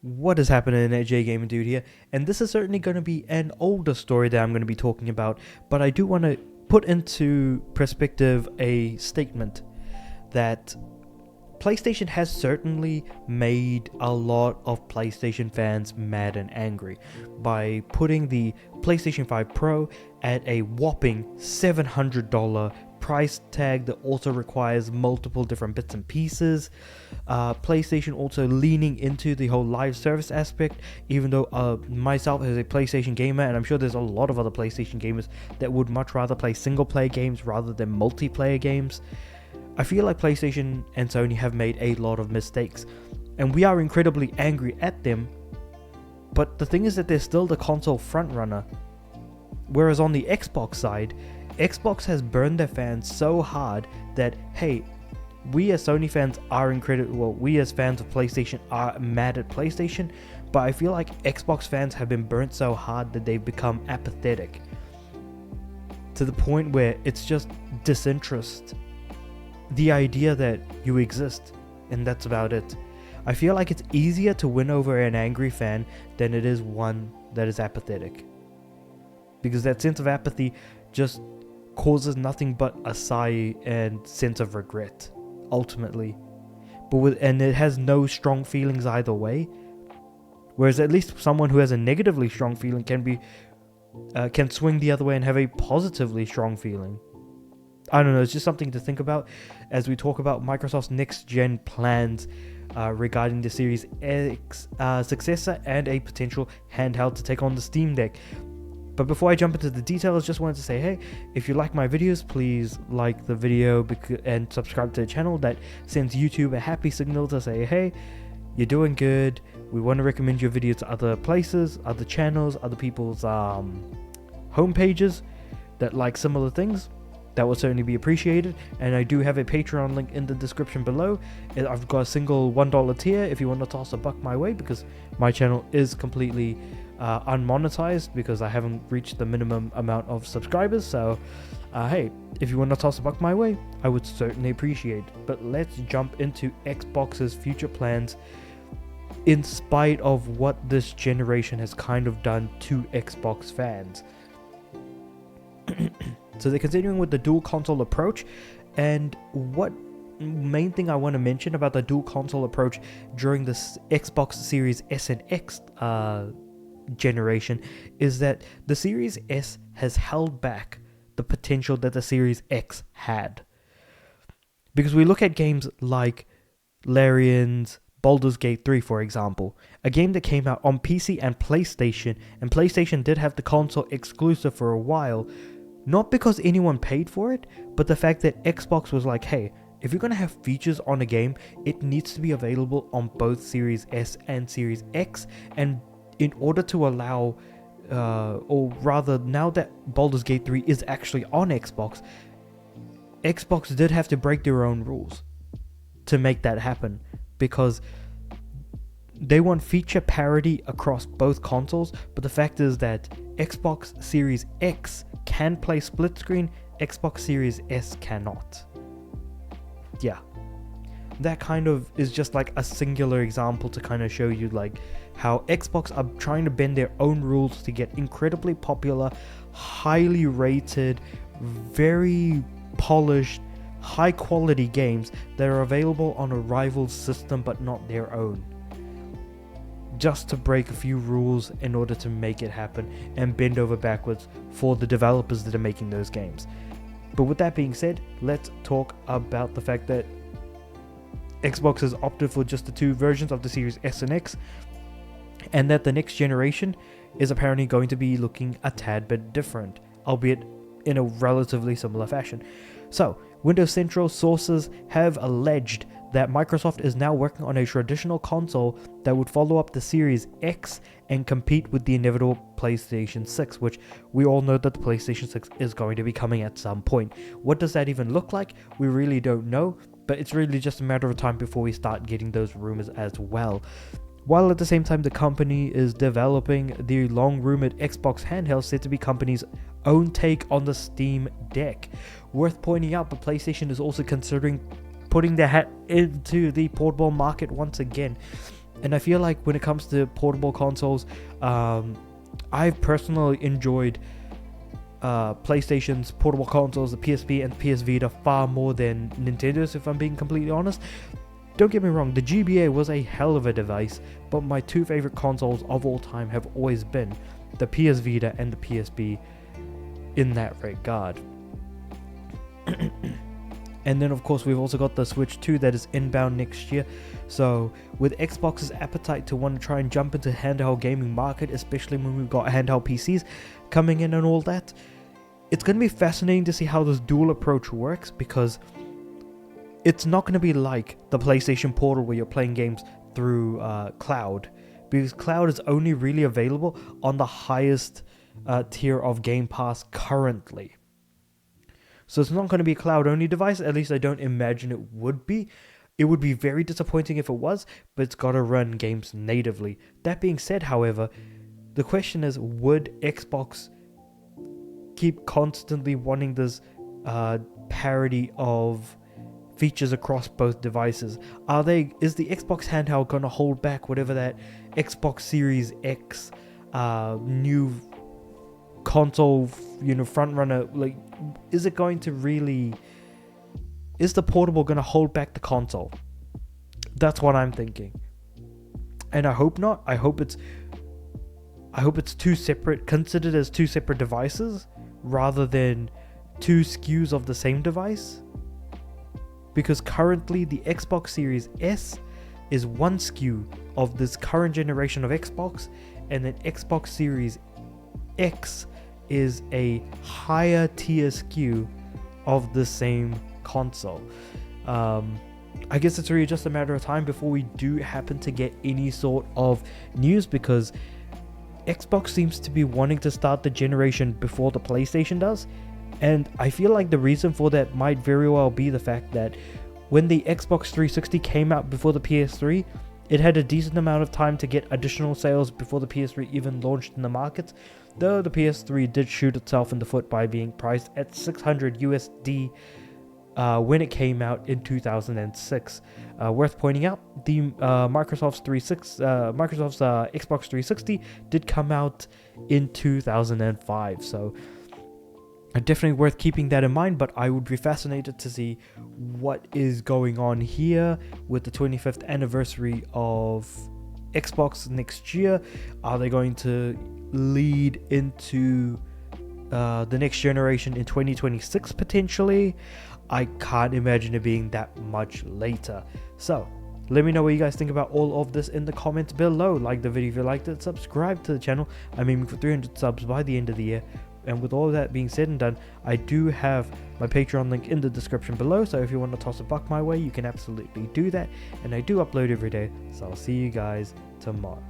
What is happening at J Gaming Dude here, and this is certainly going to be an older story that I'm going to be talking about, but I do want to put into perspective a statement that PlayStation has certainly made a lot of PlayStation fans mad and angry by putting the PlayStation 5 Pro at a whopping $700 price tag that also requires multiple different bits and pieces. PlayStation also leaning into the whole live service aspect, even though myself as a PlayStation gamer, and I'm sure there's a lot of other PlayStation gamers that would much rather play single player games rather than multiplayer games. I feel like PlayStation and Sony have made a lot of mistakes, and we are incredibly angry at them, but the thing is that they're still the console frontrunner. Whereas on the Xbox side, Xbox has burned their fans so hard that, hey, we as Sony fans are we as fans of PlayStation are mad at PlayStation, but I feel like Xbox fans have been burnt so hard that they've become apathetic. To the point where it's just disinterest. The idea that you exist, and that's about it. I feel like it's easier to win over an angry fan than it is one that is apathetic. Because that sense of apathy just causes nothing but a sigh and sense of regret, ultimately. And it has no strong feelings either way. Whereas at least someone who has a negatively strong feeling can swing the other way and have a positively strong feeling. I don't know, it's just something to think about as we talk about Microsoft's next-gen plans regarding the Series X successor and a potential handheld to take on the Steam Deck. But before I jump into the details, just wanted to say, hey, if you like my videos, please like the video and subscribe to the channel. That sends YouTube a happy signal to say, hey, you're doing good. We want to recommend your videos to other places, other channels, other people's homepages that like similar things. That would certainly be appreciated. And I do have a Patreon link in the description below. I've got a single $1 tier if you want to toss a buck my way, because my channel is completely unmonetized because I haven't reached the minimum amount of subscribers. So hey, if you want to toss a buck my way, I would certainly appreciate it. But let's jump into Xbox's future plans in spite of what this generation has kind of done to Xbox fans. So they're continuing with the dual console approach, and what main thing I want to mention about the dual console approach during the Xbox Series S and X generation is that the Series S has held back the potential that the Series X had. Because we look at games like Larian's Baldur's Gate 3, for example, a game that came out on PC and PlayStation did have the console exclusive for a while, not because anyone paid for it, but the fact that Xbox was like, hey, if you're going to have features on a game, it needs to be available on both Series S and Series X. And in order to allow, or rather now that Baldur's Gate 3 is actually on Xbox, Xbox did have to break their own rules to make that happen, because they want feature parity across both consoles. But the fact is that Xbox Series X can play split screen, Xbox Series S cannot. Yeah, that kind of is just like a singular example to kind of show you like how Xbox are trying to bend their own rules to get incredibly popular, highly rated, very polished, high quality games that are available on a rival's system but not their own, just to break a few rules in order to make it happen and bend over backwards for the developers that are making those games. But with that being said, let's talk about the fact that Xbox has opted for just the two versions of the Series S and X, and that the next generation is apparently going to be looking a tad bit different, albeit in a relatively similar fashion. So, Windows Central sources have alleged that Microsoft is now working on a traditional console that would follow up the Series X and compete with the inevitable PlayStation 6, which we all know that the PlayStation 6 is going to be coming at some point. What does that even look like? We really don't know, but it's really just a matter of time before we start getting those rumors as well. While at the same time the company is developing the long-rumored Xbox handheld said to be company's own take on the Steam Deck. Worth pointing out, but PlayStation is also considering putting their hat into the portable market once again. And I feel like when it comes to portable consoles, I've personally enjoyed PlayStation's portable consoles, the PSP and PS Vita, far more than Nintendo's, if I'm being completely honest. Don't get me wrong, the GBA was a hell of a device, but my two favorite consoles of all time have always been the PS Vita and the PSP in that regard. And then of course we've also got the Switch 2 that is inbound next year. So with Xbox's appetite to want to try and jump into handheld gaming market, especially when we've got handheld PCs coming in and all that, it's going to be fascinating to see how this dual approach works, because it's not going to be like the PlayStation Portal where you're playing games through cloud, because cloud is only really available on the highest tier of Game Pass currently. So it's not going to be a cloud-only device, at least I don't imagine it would be. It would be very disappointing if it was, but it's got to run games natively. That being said, however, the question is, would Xbox keep constantly wanting this parity of features across both devices? Is the Xbox handheld going to hold back whatever that Xbox Series X new console, front runner, like, is it going to really, is the portable going to hold back the console? That's what I'm thinking. And I hope not. I hope it's two separate, considered as two separate devices rather than two SKUs of the same device. Because currently the Xbox Series S is one SKU of this current generation of Xbox, and then Xbox Series X is a higher tier SKU of the same console. I guess it's really just a matter of time before we do happen to get any sort of news, because Xbox seems to be wanting to start the generation before the PlayStation does. And I feel like the reason for that might very well be the fact that when the Xbox 360 came out before the PS3, it had a decent amount of time to get additional sales before the PS3 even launched in the market, though the PS3 did shoot itself in the foot by being priced at $600 USD when it came out in 2006. Worth pointing out, the Microsoft's Xbox 360 did come out in 2005, so definitely worth keeping that in mind. But I would be fascinated to see what is going on here with the 25th anniversary of Xbox next year. Are they going to lead into the next generation in 2026 potentially? I can't imagine it being that much later. So let me know what you guys think about all of this in the comments below. Like the video if you liked it, subscribe to the channel. I'm aiming for 300 subs by the end of the year. And with all of that being said and done, I do have my Patreon link in the description below, so if you want to toss a buck my way, you can absolutely do that. And I do upload every day, so I'll see you guys tomorrow.